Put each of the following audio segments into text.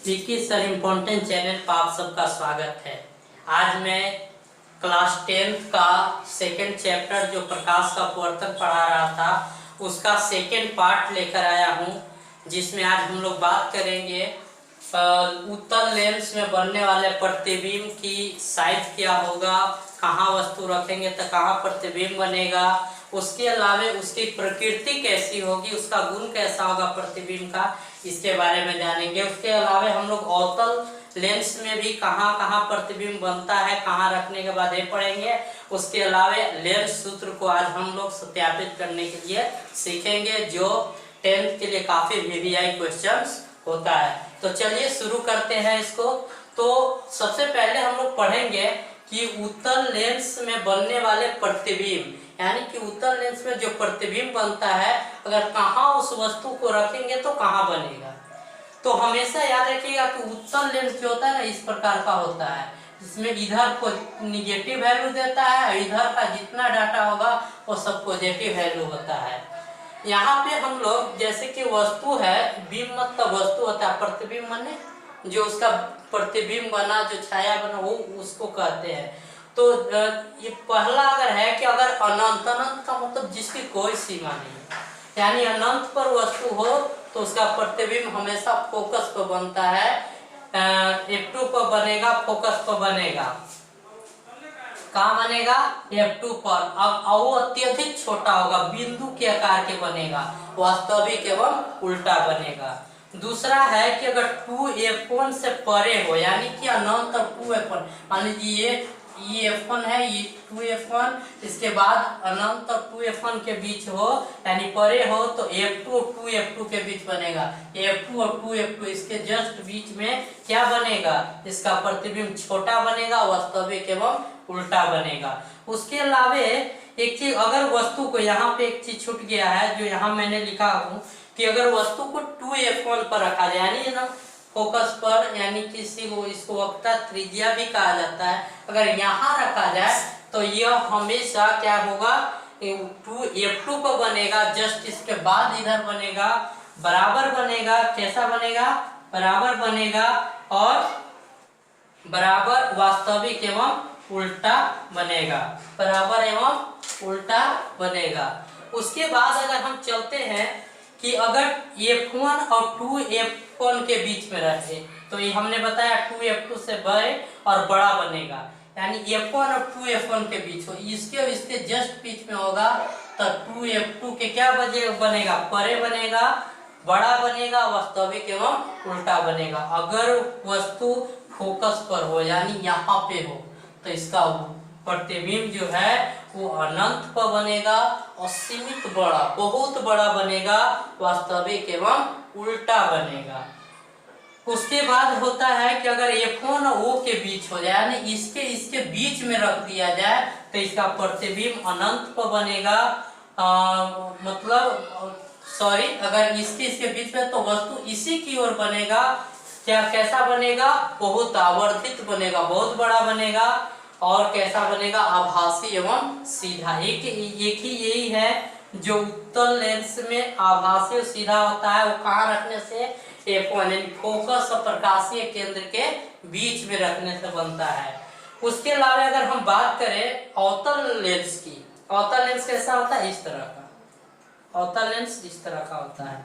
Vicky sir important channel पर आप सबका स्वागत है। आज मैं क्लास 10th का सेकंड चैप्टर जो प्रकाश का प्रवर्तक पढ़ा रहा था उसका सेकंड पार्ट लेकर आया हूँ, जिसमें आज हम लोग बात करेंगे उत्तल लेंस में बनने वाले प्रतिबिंब की साइज क्या होगा, कहाँ वस्तु रखेंगे तो कहाँ प्रतिबिंब बनेगा, उसके अलावा उसकी प्रकृति कैसी होगी, उसका गुण कैसा होगा प्रतिबिंब का, इसके बारे में जानेंगे। उसके अलावा हम लोग अवतल लेंस में भी कहाँ कहाँ प्रतिबिंब बनता है, कहाँ रखने के बाद ये पढ़ेंगे। उसके अलावा लेंस सूत्र को आज हम लोग सत्यापित करने के लिए सीखेंगे, जो 10th के लिए काफी वीवीआई क्वेश्चंस होता है। तो चलिए शुरू करते हैं इसको। तो सबसे पहले हम लोग पढ़ेंगे कि उत्तल लेंस में बनने वाले प्रतिबिंब, यानी कि उत्तल लेंस में जो प्रतिबिंब बनता है अगर कहाँ उस वस्तु को रखेंगे तो कहाँ बनेगा। तो हमेशा याद रखिएगा कि उत्तल लेंस जो होता है ना इस प्रकार का होता है, जिसमें इधर को निगेटिव वैल्यू देता है, इधर का जितना डाटा होगा वो सब पॉजिटिव वैल्यू होता है। यहाँ पे हम लोग जैसे कि वस्तु है, बिंब मतलब वस्तु होता है, प्रतिबिंब माने जो उसका प्रतिबिंब बना, जो छाया बना, वो उसको कहते हैं। तो ये पहला अगर है कि अगर अनंत, अनंत का मतलब जिसकी कोई सीमा नहीं है, यानी अनंत पर वस्तु हो तो उसका प्रतिबिंब हमेशा फोकस पर बनता है, F2 पर बनेगा, फोकस पर बनेगा। कहाँ बनेगा? F2 पर। अब वो अत्यधिक छोटा होगा, बिंदु के आकार के बनेगा, वास्तविक एवं उल्टा बनेगा। दूसरा है कि अगर 2F1 से परे हो, यानी कि अनंत 2F1, मान लीजिए ये F1 है, ये 2F1, इसके बाद अनंत और 2F1 के बीच हो, यानी परे हो, तो F2 और 2F2 के बीच बनेगा। F2 और 2F2 इसके जस्ट बीच में क्या बनेगा? इसका प्रतिबिंब छोटा बनेगा, वास्तविक एवं उल्टा बनेगा। उसके अलावा एक चीज, अगर वस्तु को, यहाँ पे एक चीज छूट गया है जो यहाँ मैंने लिखा हूँ कि अगर वस्तु को 2F1 पर रखा जाए, यानी ना फोकस पर, यानी किसी को इसको वक्ता त्रिज्या भी कहा जाता है, अगर यहाँ रखा जाए तो यह हमेशा क्या होगा? 2F2 पर बनेगा, जस्ट इसके बाद इधर बनेगा, बराबर बनेगा। कैसा बनेगा? बराबर बनेगा और बराबर वास्तविक एवं उल्टा बनेगा, बराबर एवं उल्टा बनेगा। उसके बाद अगर हम चलते हैं कि अगर F1 और 2F1 के बीच में रहे तो ये हमने बताया 2F2 से बड़े और बड़ा बनेगा, यानी F1 और 2F1 के बीच हो, इसके जस्ट बीच में होगा तो 2F2 के क्या बनेगा? परे बनेगा, बड़ा बनेगा, वास्तविक एवं उल्टा बनेगा। अगर वस्तु फोकस पर हो, यानी यहाँ पे हो, तो इसका प्रतिबिंब जो है वो अनंत पर बनेगा, असीमित बड़ा, बहुत बड़ा बनेगा, वास्तविक एवं उल्टा बनेगा। उसके बाद होता है कि अगर F1 और O के बीच हो जाए, यानी इसके बीच में रख दिया जाए तो इसका प्रतिबिंब अनंत पर बनेगा, अगर इसके बीच में तो वस्तु इसी की ओर बनेगा, क्या कैसा बनेगा? बहुत आवर्धित बनेगा, बहुत बड़ा बनेगा। और कैसा बनेगा? आभासी एवं सीधा। एक ही यही है जो उत्तल लेंस में आभासी और सीधा होता है, वो कहाँ रखने से? F1 यानी फोकस और प्रकाशीय केंद्र के बीच में रखने से बनता है। उसके अलावा अगर हम बात करें अवतल लेंस की, अवतल लेंस कैसा होता है? इस तरह का। अवतल लेंस इस तरह का होता है,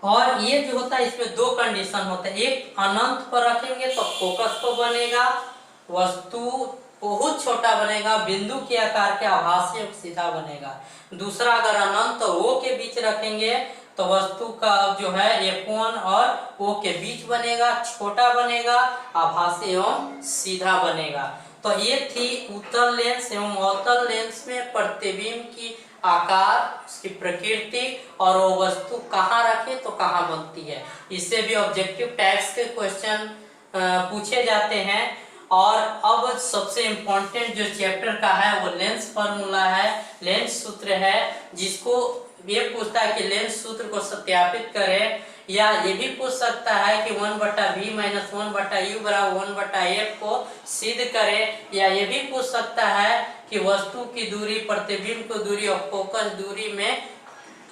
और ये जो होता है इसमें दो कंडीशन होते हैं। एक, अनंत पर रखेंगे तो फोकस पर बनेगा, वस्तु बहुत छोटा बनेगा, बिंदु के आकार के, आभासी और सीधा बनेगा। दूसरा, अगर अनंत और O के बीच रखेंगे तो वस्तु का जो है F1 और O के बीच बनेगा, छोटा बनेगा, आभासी एवं सीधा बनेगा। तो ये थी उत्तल लेंस एवं अवतल लेंस में प्रतिबिंब की आकार, उसकी प्रकृति और वो वस्तु कहाँ रखे तो कहाँ बनती है। इससे भी ऑब्जेक्टिव टाइप्स के क्वेश्चन पूछे जाते हैं। और अब सबसे इम्पोर्टेंट जो चैप्टर का है वो लेंस फार्मूला है, लेंस सूत्र है, जिसको ये पूछता है कि लेंस सूत्र को सत्यापित करें, या ये भी पूछ सकता है कि 1/v - 1/u बराबर 1/f को सिद्ध करें, या ये भी पूछ सकता है कि वस्तु की दूरी, प्रतिबिंब की दूरी और फोकस दूरी में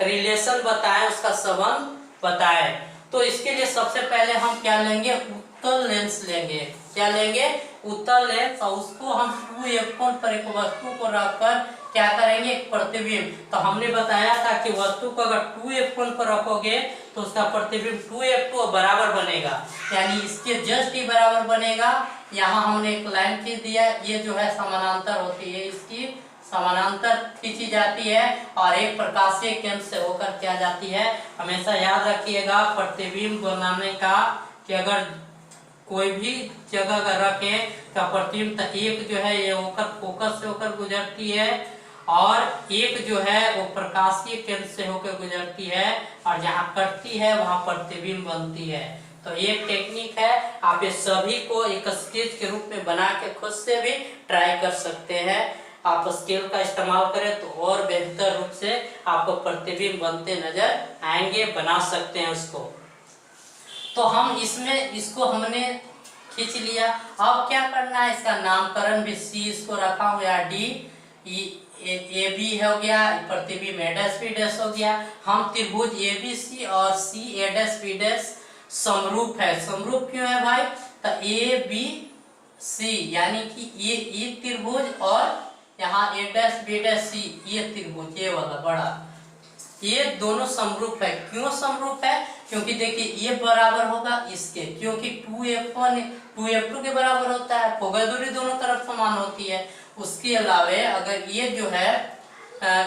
रिलेशन बताएं, उसका संबंध बताएं। तो इसके लिए सबसे पहले हम क्या लेंगे, उत्तल लेंस लेंगे। क्या लेंगे, उत्तल लेंस, और उसको हम 2f कोण पर एक वस्तु को रखकर क्या करेंगे, प्रतिबिंब। तो हमने बताया था कि वस्तु को अगर 2f कोण पर रखोगे तो उसका प्रतिबिंब 2f2 बराबर बनेगा, यानी इसके जस्ट ही बराबर बनेगा। यहाँ हमने एक लाइन खींच दिया, ये जो है समानांतर होती है, इसकी समानांतर खींची जाती है और एक प्रकाशीय केंद्र से होकर क्या जाती है। हमेशा याद रखिएगा प्रतिबिंब बनाने का कि अगर कोई भी जगह अगर रखे तो प्रतिबिंब एक जो है ये होकर फोकस से होकर गुजरती है और एक जो है वो प्रकाशीय केंद्र से होकर गुजरती है, और जहाँ कटती है वहां प्रतिबिंब बनती है। तो एक टेक्निक है, आप ये सभी को एक स्केच के रूप में बना के खुद से भी ट्राई कर सकते हैं। आप स्केल का इस्तेमाल करें तो और बेहतर रूप से आपको प्रतिबिंब बनते नजर आएंगे, बना सकते हैं उसको। तो हम इसमें इसको हमने खींच लिया। अब क्या करना है, इसका नामकरण भी सी इसको रखा हूं या डी, ए बी हो गया, प्रतिबिंब ए डैश बी डैश हो गया। हम त्रिभुज ए बी सी और सी ए डैश बी डैश समरूप है। समरूप क्यों है भाई, तो ए बी सी यानी कि ये त्रिभुज और यहाँ ए डैश बी डैश सी, ये त्रिभुज ये वाला बड़ा, ये दोनों समरूप है। क्यों समरूप है, क्योंकि देखिए ये बराबर होगा इसके, क्योंकि 2f1 2f2 के बराबर होता है, फोकस दूरी दोनों तरफ समान होती है। उसके अलावे अगर ये जो है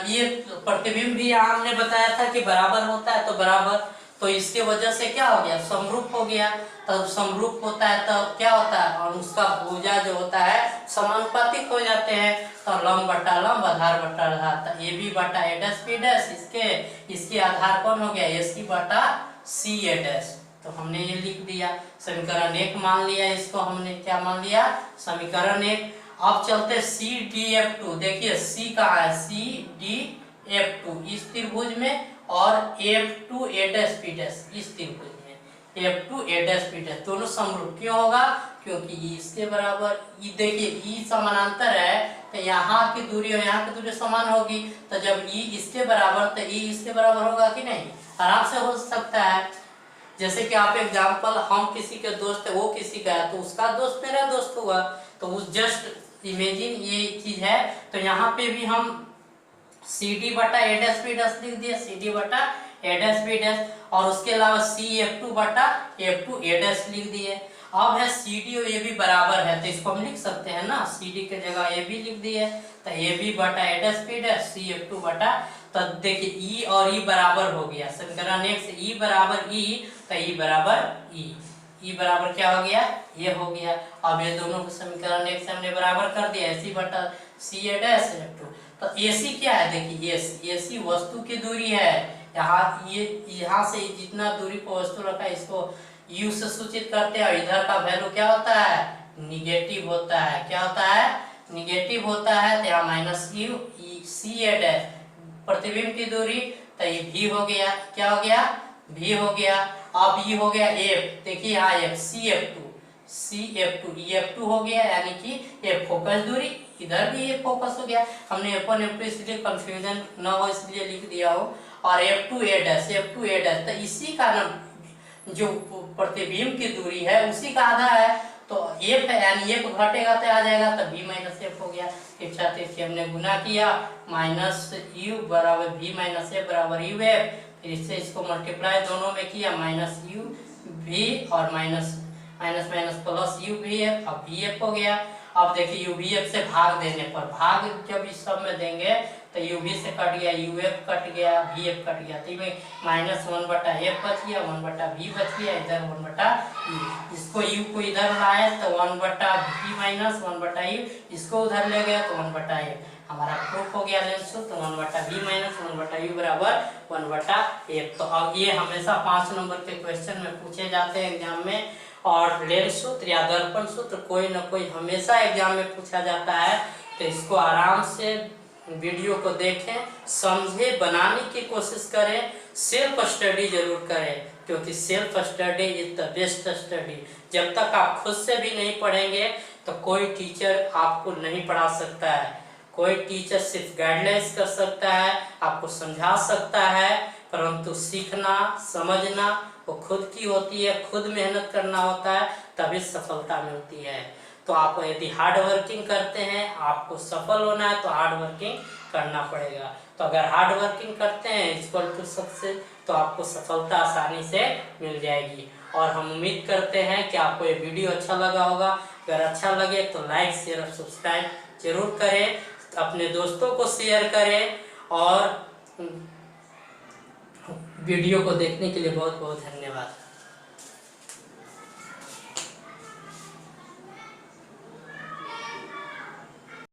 ये प्रतिबिंब भी हमने बताया था कि बराबर होता है, तो बराबर, तो इसके वजह से क्या हो गया, समरूप हो गया। तब समरूप होता है तब क्या होता है, और उसका भुजा जो होता है समानुपातिक हो जाते हैं। तो लंब बटा लंब, आधार बटा आधार, ए बी बटा ए डैश बी डैश, इसके आधार कौन हो गया, ए सी बटा सी ए डैश। तो हमने ये लिख दिया, समीकरण 1 मान लिया, इसको हमने क्या मान लिया, समीकरण 1। अब चलते सी डी एफ टू, देखिए सी कहाँ है, सी डी एफ टू इस त्रिभुज में, और एफ टू ए डैश बी डैश इस त्रिभुज में, एफ टू ए डैश बी डैश दोनों समरूप क्यों होगा, क्योंकि ई इसके बराबर, ई देखिए ई समानांतर है तो यहाँ की दूरी और यहाँ की दूरी समान होगी। तो जब ई इसके बराबर तो ई इसके बराबर होगा कि नहीं, आराम से हो सकता है। जैसे कि आप एग्जाम्पल, हम किसी के दोस्त है, वो किसी का है, तो उसका दोस्त मेरा दोस्त हुआ, तो उस जस्ट इमेजिन ये चीज है। तो यहाँ पे भी हम सी डी बटा ए डैश बी डैश लिख दिया, सी डी बटा ए डैश बी डैश, और उसके अलावा सी एफ टू बटा एफ टू ए डैश लिख दिए। अब है सी डी और ए बी बराबर है, तो इसको हम लिख सकते हैं ना, सी डी के जगह ए बी लिख दिए, तो ए बी बटा A dash B dash C F two बटा, तो देखिए ई और ई बराबर हो गया, समीकरण 1 से ई बराबर ई, तो ई बराबर ई बराबर क्या हो गया, ये हो गया। अब ये दोनों को समीकरण 1 से हमने बराबर कर दिया, ए सी बटा सी ए डैश एफ टू। तो ए सी क्या है, देखिए ए सी वस्तु की दूरी है, यहाँ से जितना दूरी पर वस्तु रखा है इसको u से सूचित करते हैं, और इधर का वैल्यू क्या होता है, निगेटिव होता है। क्या होता है, निगेटिव होता है। तो यहाँ minus u C A dash प्रतिबिंब की दूरी, तो ये v हो गया, क्या हो गया, v हो गया। अब ये हो गया f, देखिए यहाँ f सी एफ टू हो गया, यानी कि ये फोकस दूरी, इधर भी ये फोकस हो गया। हमने F1 F2 इसलिए कंफ्यूजन न हो इसलिए लिख दिया हो, और F2 ए डैश तो इसी का नाम जो प्रतिबिंब की दूरी है उसी का आधा है, तो f है, यानी f घटेगा तो आ जाएगा, तो v माइनस एफ हो गया। फिर हमने गुना किया, माइनस यू बराबर v माइनस एफ बराबर यू एफ, फिर इससे इसको मल्टीप्लाई दोनों में किया, माइनस यू v और minus minus plus you V F, अब वी एफ हो गया। अब देखिए यू वी एफ से भाग देने पर, भाग जब इस सब में देंगे तो यू वी से कट गया, यू एफ कट गया, वी एफ कट गया, तो माइनस 1 बटा एफ बच गया, 1 बटा वी बच गया, इधर 1 बटा यू, इसको यू को इधर लाए तो 1 बटा वी माइनस 1 बटा यू, इसको उधर ले गया तो 1 बटा एफ, हमारा प्रूफ हो गया लेंस सूत्र, तो 1 बटा वी माइनस 1 बटा यू बराबर 1 बटा एफ। तो अब ये हमेशा 5 नंबर के क्वेश्चन में पूछे जाते हैं एग्जाम में, और लेंस सूत्र या दर्पण सूत्र कोई ना कोई हमेशा एग्जाम में पूछा जाता है। तो इसको आराम से वीडियो को देखें, समझे, बनाने की कोशिश करें, सेल्फ स्टडी जरूर करें, क्योंकि self study is the best study. जब तक आप खुद से भी नहीं पढ़ेंगे तो कोई टीचर आपको नहीं पढ़ा सकता है। कोई टीचर सिर्फ गाइडलाइंस कर सकता है, आपको समझा सकता है, परंतु सीखना, समझना, वो खुद की होती है, खुद मेहनत करना होता है, तभी सफलता मिलती है। तो आप यदि हार्ड वर्किंग करते हैं, आपको सफल होना है तो हार्ड वर्किंग करना पड़ेगा। तो अगर हार्ड वर्किंग करते हैं इक्वल टू सक्सेस, तो आपको सफलता आसानी से मिल जाएगी। और हम उम्मीद करते हैं कि आपको ये वीडियो अच्छा लगा होगा। अगर अच्छा लगे तो लाइक शेयर और सब्सक्राइब जरूर करें, अपने दोस्तों को शेयर करें, और वीडियो को देखने के लिए बहुत बहुत धन्यवाद।